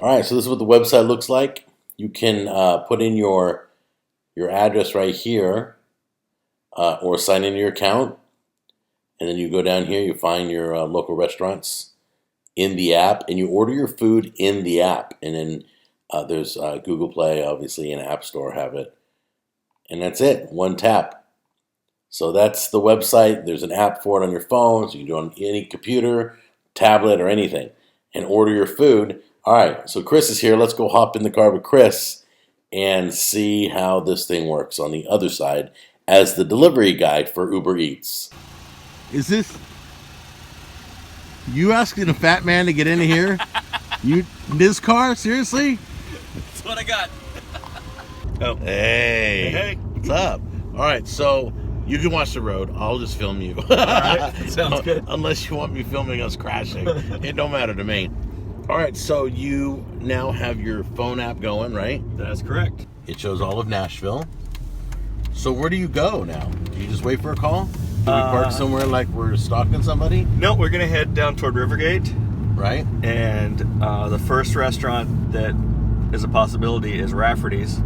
All right, so this is what the website looks like. You can put in your address right here, or sign into your account, and then you go down here. You find your local restaurants in the app, and you order your food in the app. And then there's Google Play, obviously, and App Store have it, and that's it. One tap. So that's the website. There's an app for it on your phone, so you can do it on any computer, tablet, or anything, and order your food. All right, so Chris is here. Let's go hop in the car with Chris and see how this thing works on the other side as the delivery guide for Uber Eats. Is this you asking a fat man to get into here? You this car? Seriously? That's what I got. Oh. Hey, what's up? All right, so you can watch the road. I'll just film you. All right, sounds good. Unless you want me filming us crashing, it don't matter to me. All right, so you now have your phone app going, right? That's correct. It shows all of Nashville. So where do you go now? Do you just wait for a call? Do we park somewhere like we're stalking somebody? No, we're gonna head down toward Rivergate. Right. And the first restaurant that is a possibility is Rafferty's.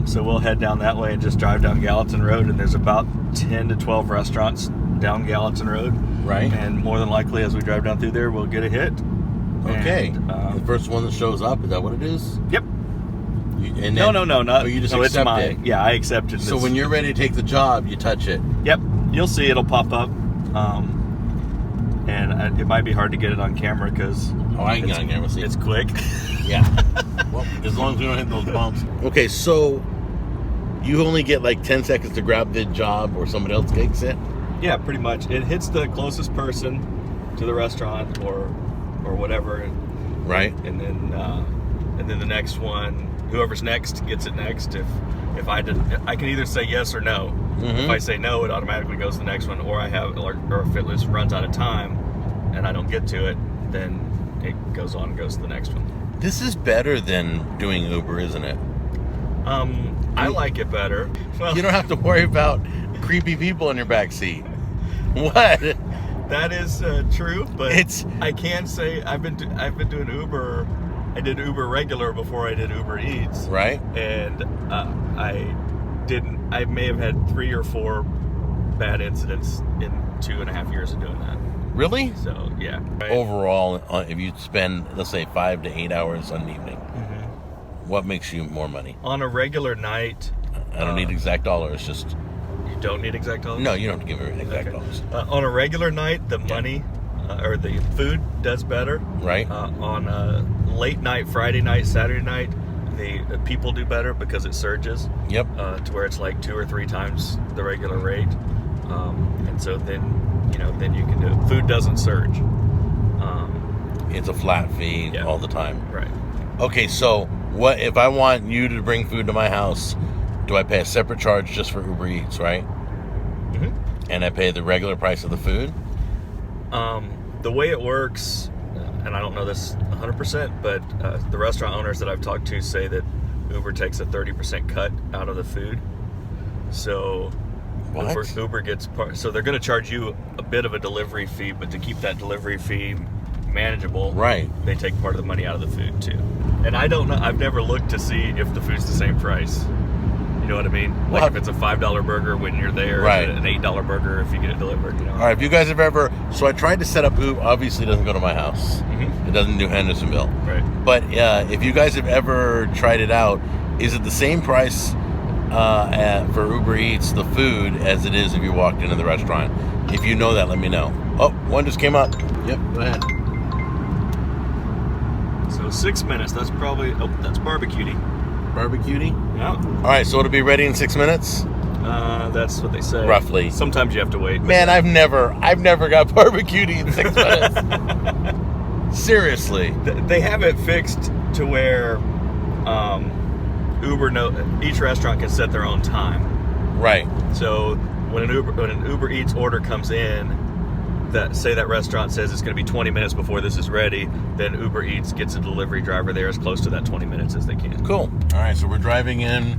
So we'll head down that way and just drive down Gallatin Road, and there's about 10 to 12 restaurants down Gallatin Road. Right. And more than likely, as we drive down through there, we'll get a hit. Okay. And, the first one that shows up, is that what it is? Yep. And No, then, not. you just no, accept it's mine. it. Yeah, I accept it. So when you're ready to take the job, you touch it. Yep, you'll see it'll pop up, and it might be hard to get it on camera because I can get on camera. See, it's quick. Yeah. Well, as long as we don't hit those bumps. Okay, so you only get like 10 seconds to grab the job, or somebody else takes it. Yeah, pretty much. It hits the closest person to the restaurant or whatever. Right. And then the next one, whoever's next gets it next. If I can either say yes or no. Mm-hmm. If I say no, it automatically goes to the next one, or if it runs out of time and I don't get to it, then it goes on and goes to the next one. This is better than doing Uber, isn't it? I like it better. Well, you don't have to worry about creepy people in your back seat. What? That is true, but I can say I've been doing Uber. I did Uber regular before I did Uber Eats. Right. And I may have had 3 or 4 bad incidents in 2.5 years of doing that. Really? So, yeah. Overall, if you spend, let's say, 5 to 8 hours on an evening, what makes you more money? On a regular night... I don't need exact dollars, just... You don't need exact dollars? No, you don't have to give me exact dollars. On a regular night, the money, or the food does better. Right. On a late night, Friday night, Saturday night, the people do better because it surges. Yep. To where it's like 2 or 3 times the regular rate. And so then you can do it. Food doesn't surge. It's a flat fee all the time. Right. Okay, so what if I want you to bring food to my house? Do I pay a separate charge just for Uber Eats, right? Mm-hmm. And I pay the regular price of the food? The way it works, and I don't know this 100%, but the restaurant owners that I've talked to say that Uber takes a 30% cut out of the food. So Uber gets part. So they're going to charge you a bit of a delivery fee, but to keep that delivery fee manageable, right, they take part of the money out of the food too. And I don't know. I've never looked to see if the food's the same price. You know what I mean? Like if it's a $5 burger when you're there, right, an $8 burger if you get it delivered. You know? All right. If you guys have ever, so I tried to set up Uber. Obviously, it doesn't go to my house. Mm-hmm. It doesn't do Hendersonville. Right. But if you guys have ever tried it out, is it the same price for Uber Eats, the food, as it is if you walked into the restaurant? If you know that, let me know. Oh, one just came up. Yep. Go ahead. So 6 minutes. That's probably. Oh, that's barbecue-y. Barbecue-y? Yeah. All right, so it'll be ready in 6 minutes? That's what they say. Roughly. Sometimes you have to wait. Man, I've never got barbecue-y in 6 minutes. Seriously. They have it fixed to where each restaurant can set their own time. Right. So when an Uber Eats order comes in, that restaurant says it's going to be 20 minutes before this is ready, then Uber Eats gets a delivery driver there as close to that 20 minutes as they can. Cool. All right, so we're driving in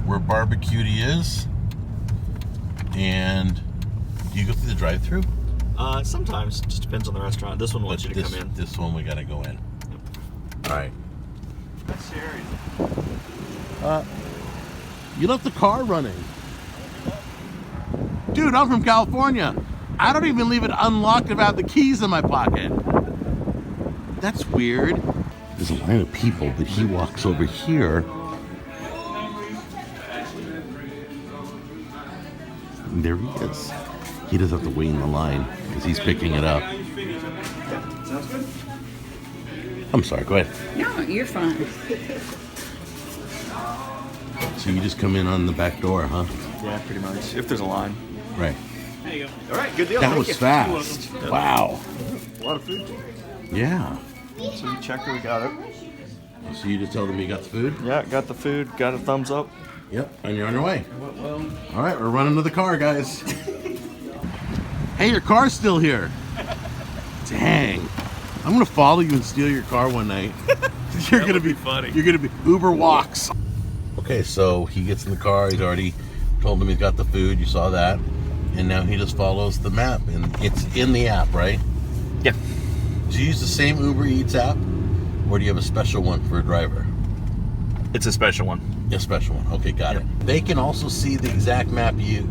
where barbecue-y is. And do you go through the drive-thru? Sometimes. Just depends on the restaurant. This one wants you to come in. This one we got to go in. All right. That's Sherry. You left the car running. Dude, I'm from California. I don't even leave it unlocked if I have the keys in my pocket. That's weird. There's a line of people, but he walks over here. And there he is. He doesn't have to wait in the line because he's picking it up. Sounds good. I'm sorry, go ahead. No, you're fine. So you just come in on the back door, huh? Yeah, pretty much. If there's a line. Right. There you go. All right, good deal. That Thank was you. fast. You're welcome. Wow. A lot of food. Yeah. So you checked it, we got it. So you just tell them you got the food? Yeah, got the food, got a thumbs up. Yep, and you're on your way. Well, All right, we're running to the car, guys. Hey, your car's still here. Dang. I'm gonna follow you and steal your car one night. You're gonna be funny. You're gonna be Uber walks. Okay, so he gets in the car. He's already told him he's got the food. You saw that, and now he just follows the map, and it's in the app, right? yeah. Do you use the same Uber Eats app, or do you have a special one for a driver? It's a special one. A special one. Okay, got Yep. it. They can also see the exact map the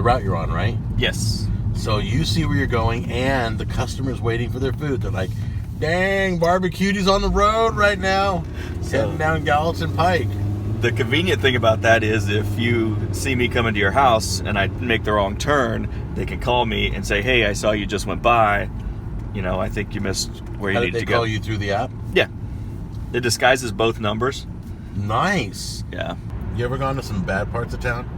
route you're on, right? Yes. So you see where you're going, and the customer's waiting for their food. They're like, dang, Barbecue's on the road right now, heading down Gallatin Pike. The convenient thing about that is if you see me come into your house and I make the wrong turn, they can call me and say, hey, I saw you just went by. You know, I think you missed where How you did need they to go. call you through the app? Yeah. It disguises both numbers. Nice. Yeah. You ever gone to some bad parts of town?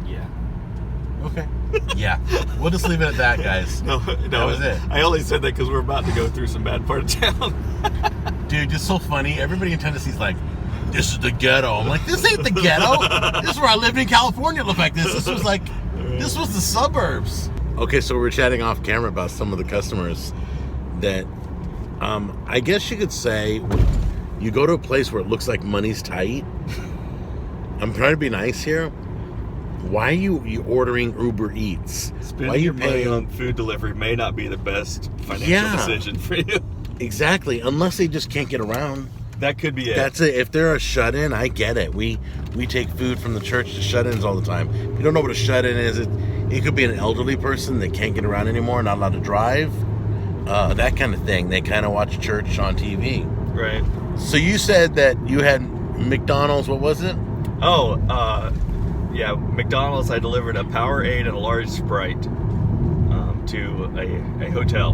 Yeah. Okay. Yeah. We'll just leave it at that, guys. No, That was it. I only said that because we're about to go through some bad part of town. Dude, it's so funny. Everybody in Tennessee's like, this is the ghetto. I'm like, this ain't the ghetto. This is where I lived in California. It looked like this. This was the suburbs. Okay, so we're chatting off camera about some of the customers that, I guess you could say, you go to a place where it looks like money's tight. I'm trying to be nice here. Why are you ordering Uber Eats? Spending Why are you your money paying on food delivery may not be the best financial decision for you. Exactly, unless they just can't get around. That could be it. That's it. If they're a shut-in, I get it. We take food from the church to shut-ins all the time. If you don't know what a shut-in is, it could be an elderly person that can't get around anymore, not allowed to drive, that kind of thing. They kind of watch church on TV. Right. So you said that you had McDonald's. What was it? Oh, yeah, McDonald's. I delivered a Powerade and a large Sprite to a hotel.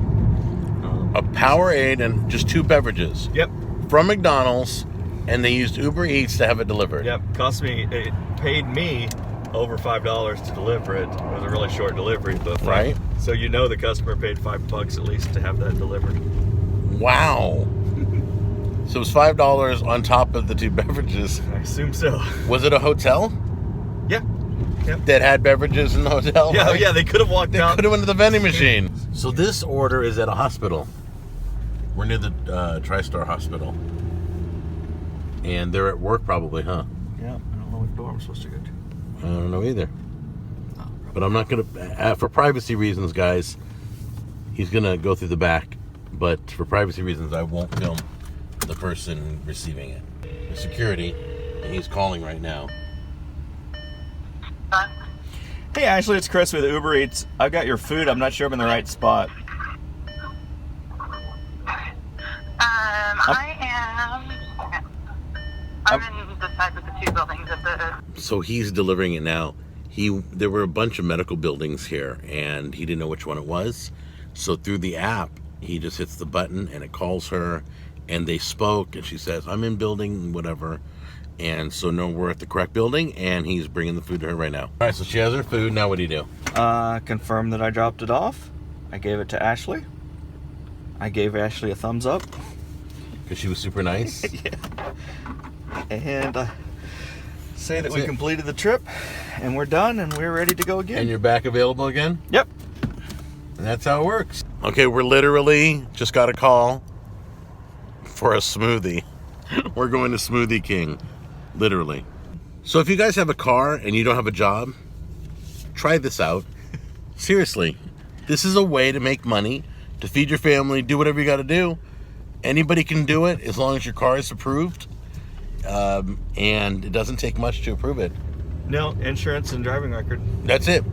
A Powerade and just 2 beverages. Yep. From McDonald's, and they used Uber Eats to have it delivered. Yep. It paid me over $5 to deliver it. It was a really short delivery, but Right. So you know the customer paid $5 at least to have that delivered. Wow. So it was $5 on top of the 2 beverages. I assume so. Was it a hotel Yeah. Yep. that had beverages in the hotel? Yeah. right? Yeah. They could have walked They out. could have went to the vending machine. So this order is at a hospital. We're near the TriStar Hospital. And they're at work probably, huh? Yeah. I don't know what door I'm supposed to go to. I don't know either. But I'm not going to... for privacy reasons, guys, he's going to go through the back. But for privacy reasons, I won't film the person receiving it. The security, and he's calling right now. Hey, Ashley, it's Chris with Uber Eats. I've got your food. I'm not sure I'm in the right spot. I'm in the side with the 2 buildings at the... So he's delivering it now. There were a bunch of medical buildings here, and he didn't know which one it was. So through the app, he just hits the button, and it calls her, and they spoke, and she says, I'm in building, whatever. And so no, we're at the correct building, and he's bringing the food to her right now. All right, so she has her food. Now what do you do? Confirm that I dropped it off. I gave it to Ashley. I gave Ashley a thumbs up. Because she was super nice. Yeah. And say that That's we it. completed the trip, and we're done, and we're ready to go again. And you're back available again? Yep. And that's how it works. Okay, we're literally just got a call for a smoothie. We're going to Smoothie King. Literally. So if you guys have a car and you don't have a job, try this out. Seriously. This is a way to make money. to feed your family, do whatever you got to do. Anybody can do it as long as your car is approved, and it doesn't take much to approve it. No, insurance and driving record. That's it.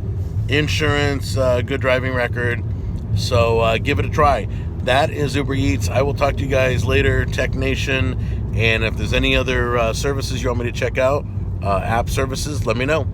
Insurance, good driving record. So give it a try. That is Uber Eats. I will talk to you guys later, Tech Nation. And if there's any other services you want me to check out, app services, let me know.